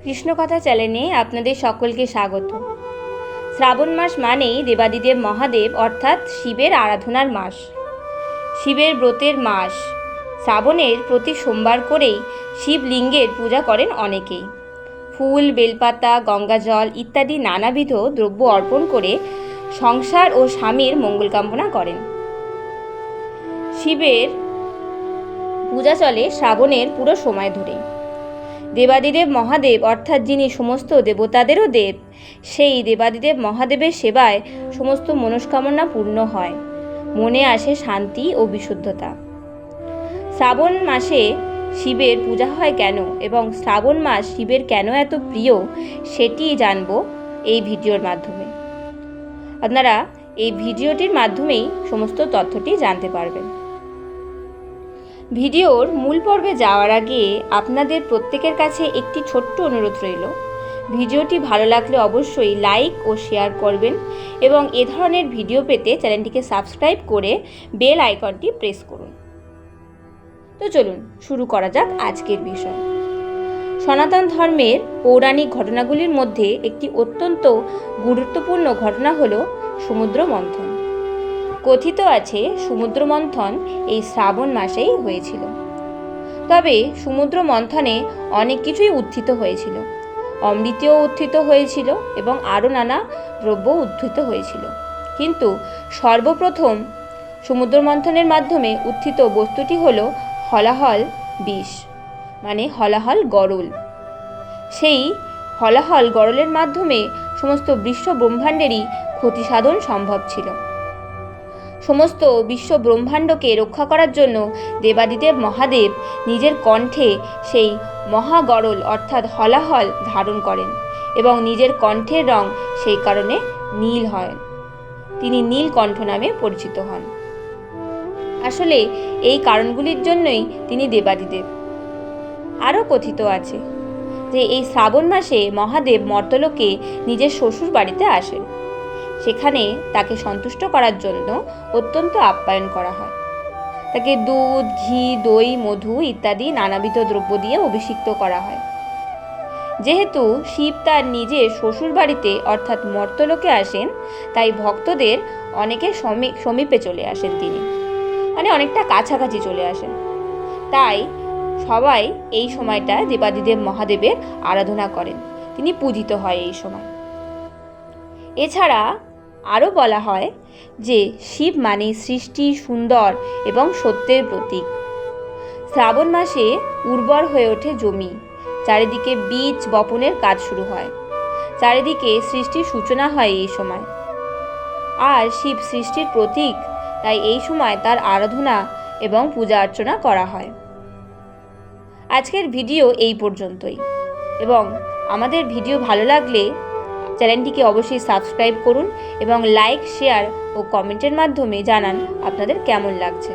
কৃষ্ণকথা চ্যানেলে আপনাদের সকলকে স্বাগত। শ্রাবণ মাস মানেই দেবাদিদেব মহাদেব অর্থাৎ শিবের আরাধনার মাস, শিবের ব্রতের মাস। শ্রাবণের প্রতি সোমবার করেই শিবলিঙ্গের পূজা করেন অনেকেই। ফুল, বেলপাতা, গঙ্গাজল ইত্যাদি নানাবিধ দ্রব্য অর্পণ করে সংসার ও স্বামীর মঙ্গল কামনা করেন। শিবের পূজা চলে শ্রাবণের পুরো সময় ধরে। দেবাদিদেব মহাদেব অর্থাৎ যিনি সমস্ত দেবতাদেরও দেব, সেই দেবাদিদেব মহাদেবের সেবায় সমস্ত মনস্কামনা পূর্ণ হয়, মনে আসে শান্তি ও বিশুদ্ধতা। শ্রাবণ মাসে শিবের পূজা হয় কেন এবং শ্রাবণ মাস শিবের কেন এত প্রিয়, সেটি জানব এই ভিডিওর মাধ্যমে। আপনারা এই ভিডিওটির মাধ্যমেই সমস্ত তথ্যটি জানতে পারবেন। ভিডিওর মূল পর্বে যাওয়ার আগে আপনাদের প্রত্যেকের কাছে একটি ছোট্ট অনুরোধ রইল। ভিডিওটি ভালো লাগলে অবশ্যই লাইক ও শেয়ার করবেন এবং এ ধরনের ভিডিও পেতে চ্যানেলটিকে সাবস্ক্রাইব করে বেল আইকনটি প্রেস করুন। তো চলুন শুরু করা যাক আজকের বিষয়। সনাতন ধর্মের পৌরাণিক ঘটনাগুলির মধ্যে একটি অত্যন্ত গুরুত্বপূর্ণ ঘটনা হল সমুদ্র মন্থন। কথিত আছে সমুদ্র মন্থন এই শ্রাবণ মাসেই হয়েছিল। তবে সমুদ্র মন্থনে অনেক কিছুই উত্থিত হয়েছিল। অমৃতও উত্থিত হয়েছিল এবং আরও নানা দ্রব্য উত্থিত হয়েছিল, কিন্তু সর্বপ্রথম সমুদ্র মন্থনের মাধ্যমে উত্থিত বস্তুটি হল হলাহল বিষ, মানে হলাহল গরল। সেই হলাহল গরলের মাধ্যমে সমস্ত বিশ্ব ব্রহ্মাণ্ডেরই ক্ষতি সাধন সম্ভব ছিল। সমস্ত বিশ্ব ব্রহ্মাণ্ডকে রক্ষা করার জন্য দেবাদিদেব মহাদেব নিজের কণ্ঠে সেই মহাগরল অর্থাৎ হলাহল ধারণ করেন এবং নিজের কণ্ঠের রং সেই কারণে নীল হয়। তিনি নীলকণ্ঠ নামে পরিচিত হন। আসলে এই কারণগুলির জন্যই তিনি দেবাদিদেব। আরও কথিত আছে যে এই শ্রাবণ মাসে মহাদেব মর্তলোকে নিজের শ্বশুর বাড়িতে আসেন। সেখানে তাকে সন্তুষ্ট করার জন্য অত্যন্ত আপ্যায়ন করা হয়। তাকে দুধ, ঘি, দই, মধু ইত্যাদি নানাবিধ দ্রব্য দিয়ে অভিষিক্ত করা হয়। যেহেতু শিব তার নিজের শ্বশুর বাড়িতে অর্থাৎ মর্তলোকে আসেন, তাই ভক্তদের অনেকের সমীপে চলে আসেন তিনি, মানে অনেকটা কাছাকাছি চলে আসেন। তাই সবাই এই সময়টা দেবাদিদেব মহাদেবের আরাধনা করেন, তিনি পূজিত হয় এই সময়। এছাড়া আরও বলা হয় যে শিব মানে সৃষ্টি, সুন্দর এবং সত্যের প্রতীক। শ্রাবণ মাসে উর্বর হয়ে ওঠে জমি, চারিদিকে বীজ বপনের কাজ শুরু হয়, চারিদিকে সৃষ্টির সূচনা হয় এই সময়। আর শিব সৃষ্টির প্রতীক, তাই এই সময় তার আরাধনা এবং পূজা অর্চনা করা হয়। আজকের ভিডিও এই পর্যন্তই, এবং আমাদের ভিডিও ভালো লাগলে চ্যানেলটিকে অবশ্যই সাবস্ক্রাইব করুন এবং লাইক, শেয়ার ও কমেন্টের মাধ্যমে জানান আপনাদের কেমন লাগছে।